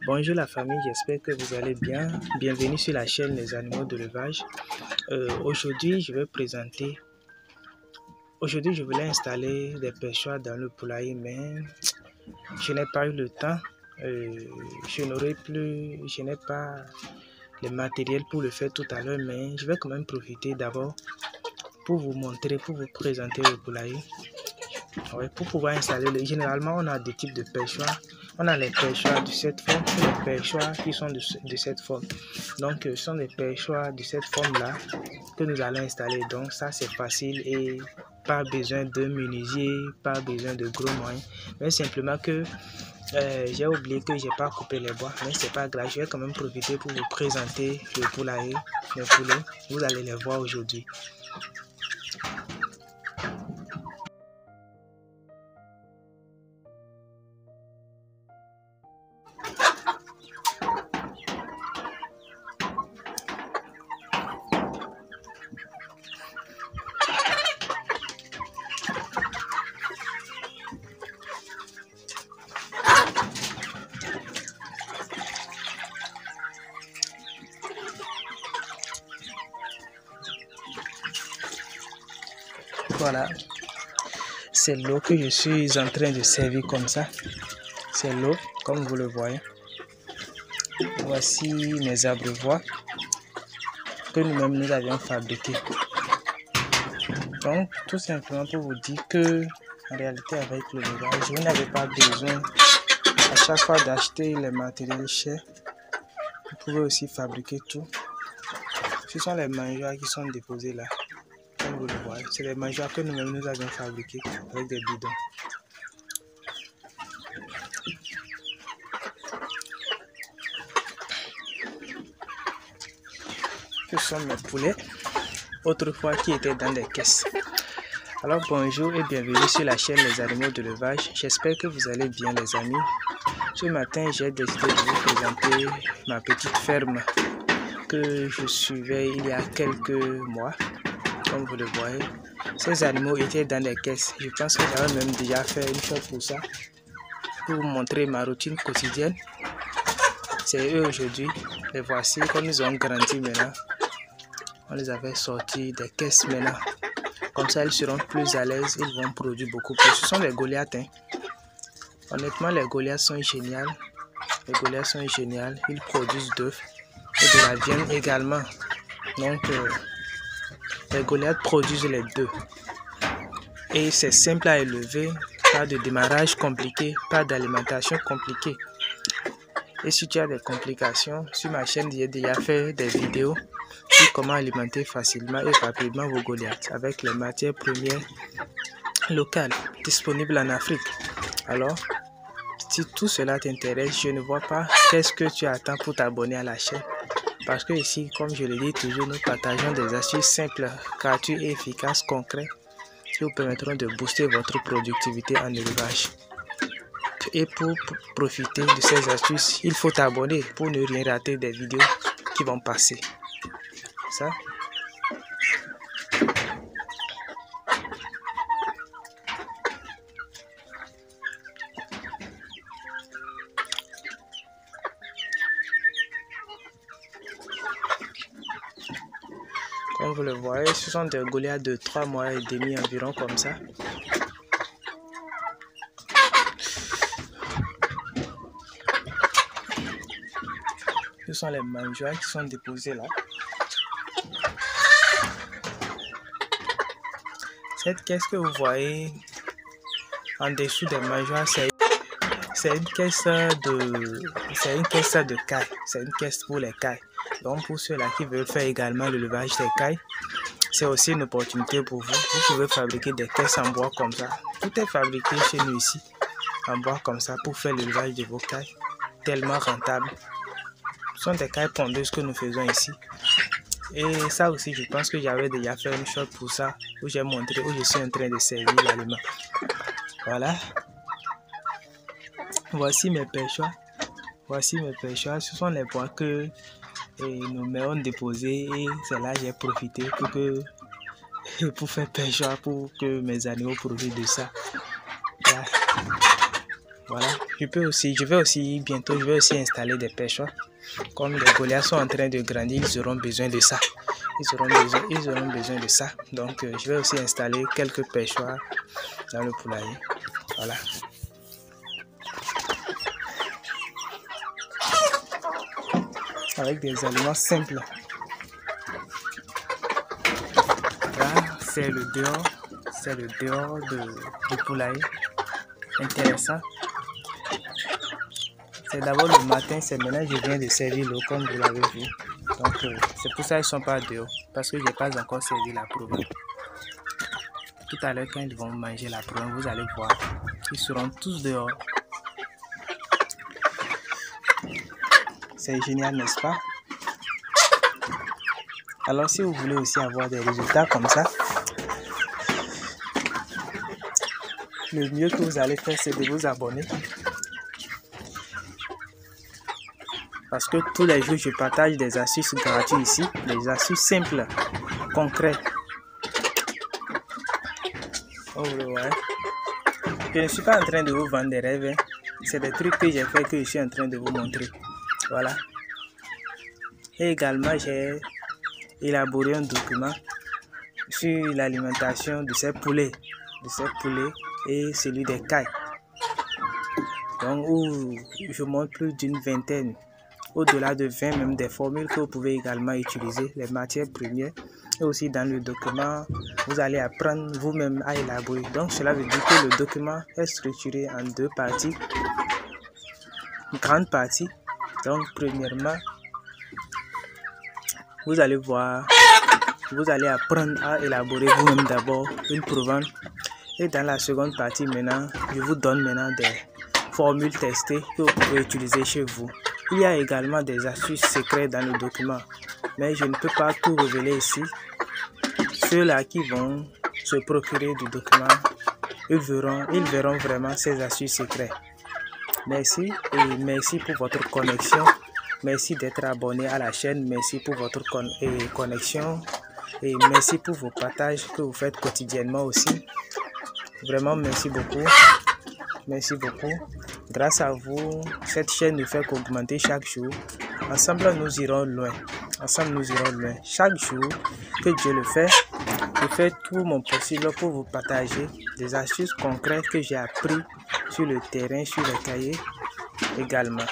Bonjour la famille, j'espère que vous allez bien. Bienvenue sur la chaîne Les Animaux de l'Élevage. Aujourd'hui, je voulais installer des perchoirs dans le poulailler, mais je n'ai pas eu le temps. Je n'ai pas le matériel pour le faire tout à l'heure, mais je vais quand même profiter d'abord pour vous montrer, pour vous présenter le poulailler. Ouais, pour pouvoir installer, généralement on a deux types de perchoirs. On a les perchoirs de cette forme et les perchoirs qui sont de cette forme. Donc ce sont des perchoirs de cette forme là que nous allons installer. Donc ça c'est facile et pas besoin de menuisier, pas besoin de gros moyens. Mais simplement que j'ai oublié que j'ai pas coupé les bois. Mais c'est pas grave, je vais quand même profiter pour vous présenter le poulailler, les poulets. Vous allez les voir aujourd'hui. Voilà, c'est l'eau que je suis en train de servir comme ça. C'est l'eau, comme vous le voyez. Voici mes abreuvoirs que nous-mêmes nous avions fabriqués. Donc, tout simplement pour vous dire que, en réalité, avec l'élevage, vous n'avez pas besoin à chaque fois d'acheter les matériels chers. Vous pouvez aussi fabriquer tout. Ce sont les mangeoires qui sont déposés là. Comme vous le voyez, c'est les mangeoires que nous-mêmes nous avions fabriqués avec des bidons. Ce sont mes poulets, autrefois qui étaient dans des caisses. Alors bonjour et bienvenue sur la chaîne Les Animaux de l'Élevage. J'espère que vous allez bien les amis. Ce matin, j'ai décidé de vous présenter ma petite ferme que je suivais il y a quelques mois. Comme vous le voyez, ces animaux étaient dans des caisses. Je pense que j'avais même déjà fait une chose pour ça, pour vous montrer ma routine quotidienne. C'est eux aujourd'hui. Les voici comme ils ont grandi maintenant. On les avait sortis des caisses maintenant. Comme ça, ils seront plus à l'aise. Ils vont produire beaucoup plus. Ce sont des Goliaths. Honnêtement, les Goliaths sont géniaux. Les Goliaths sont géniaux. Ils produisent d'œufs et de la viande également. Donc, les Goliaths produisent les deux. Et c'est simple à élever. Pas de démarrage compliqué. Pas d'alimentation compliquée. Et si tu as des complications, sur ma chaîne, j'ai déjà fait des vidéos sur comment alimenter facilement et rapidement vos Goliaths avec les matières premières locales disponibles en Afrique. Alors, si tout cela t'intéresse, je ne vois pas qu'est-ce que tu attends pour t'abonner à la chaîne. Parce que ici, comme je le dis toujours, nous partageons des astuces simples, gratuites et efficaces, concrètes qui vous permettront de booster votre productivité en élevage. Et pour profiter de ces astuces, il faut t'abonner pour ne rien rater des vidéos qui vont passer. Ça. Comme vous le voyez, ce sont des Goliaths de 3 mois et demi environ comme ça. Ce sont les mangeoires qui sont déposés là. Cette caisse que vous voyez en dessous des mangeoires, c'est une caisse de cailles. C'est une caisse pour les cailles. Donc pour ceux-là qui veulent faire également l'élevage des cailles, c'est aussi une opportunité pour vous. Vous pouvez fabriquer des caisses en bois comme ça. Tout est fabriqué chez nous ici, en bois comme ça, pour faire l'élevage de vos cailles. Tellement rentable. Ce sont des cailles pondeuses que nous faisons ici. Et ça aussi, je pense que j'avais déjà fait une chose pour ça, où j'ai montré où je suis en train de servir l'aliment. Voilà. Voici mes perchoirs. Voici mes perchoirs. Ce sont les bois que nous m'avons déposés et c'est là que j'ai profité pour faire perchoir pour que mes animaux profitent de ça. Voilà. Je vais aussi bientôt installer des pêchoirs. Comme les Goliaths sont en train de grandir, ils auront besoin de ça. Ils auront besoin de ça. Donc, je vais aussi installer quelques pêchoirs dans le poulailler. Voilà. Avec des aliments simples. Là, c'est le dehors du poulailler. Intéressant. C'est d'abord le matin, c'est maintenant que je viens de servir l'eau comme vous l'avez vu. Donc c'est pour ça qu'ils ne sont pas dehors. Parce que je n'ai pas encore servi la proviande. Tout à l'heure quand ils vont manger la proviande, vous allez voir. Ils seront tous dehors. C'est génial, n'est-ce pas? Alors si vous voulez aussi avoir des résultats comme ça, le mieux que vous allez faire, c'est de vous abonner. Parce que tous les jours, je partage des astuces gratuites ici, des astuces simples, concrètes. Oh, ouais. Je ne suis pas en train de vous vendre des rêves. Hein. C'est des trucs que j'ai fait que je suis en train de vous montrer. Voilà. Et également, j'ai élaboré un document sur l'alimentation de ces poulets et celui des cailles. Donc, où je montre plus d'une vingtaine, au-delà de 20 même des formules que vous pouvez également utiliser, les matières premières. Et aussi dans le document, vous allez apprendre vous-même à élaborer. Donc, cela veut dire que le document est structuré en deux parties, une grande partie. Donc, premièrement, vous allez voir, vous allez apprendre à élaborer vous-même d'abord une proviande. Et dans la seconde partie, maintenant, je vous donne maintenant des formules testées que vous pouvez utiliser chez vous. Il y a également des astuces secrètes dans le document, mais je ne peux pas tout révéler ici. Ceux-là qui vont se procurer du document, ils verront vraiment ces astuces secrètes. Merci et merci pour votre connexion. Merci d'être abonné à la chaîne. Merci pour votre connexion et merci pour vos partages que vous faites quotidiennement aussi. Vraiment, merci beaucoup. Merci beaucoup. Grâce à vous, cette chaîne ne fait qu'augmenter chaque jour. Ensemble, nous irons loin. Ensemble, nous irons loin. Chaque jour que Dieu le fait, je fais tout mon possible pour vous partager des astuces concrètes que j'ai appris sur le terrain, sur les cahiers également.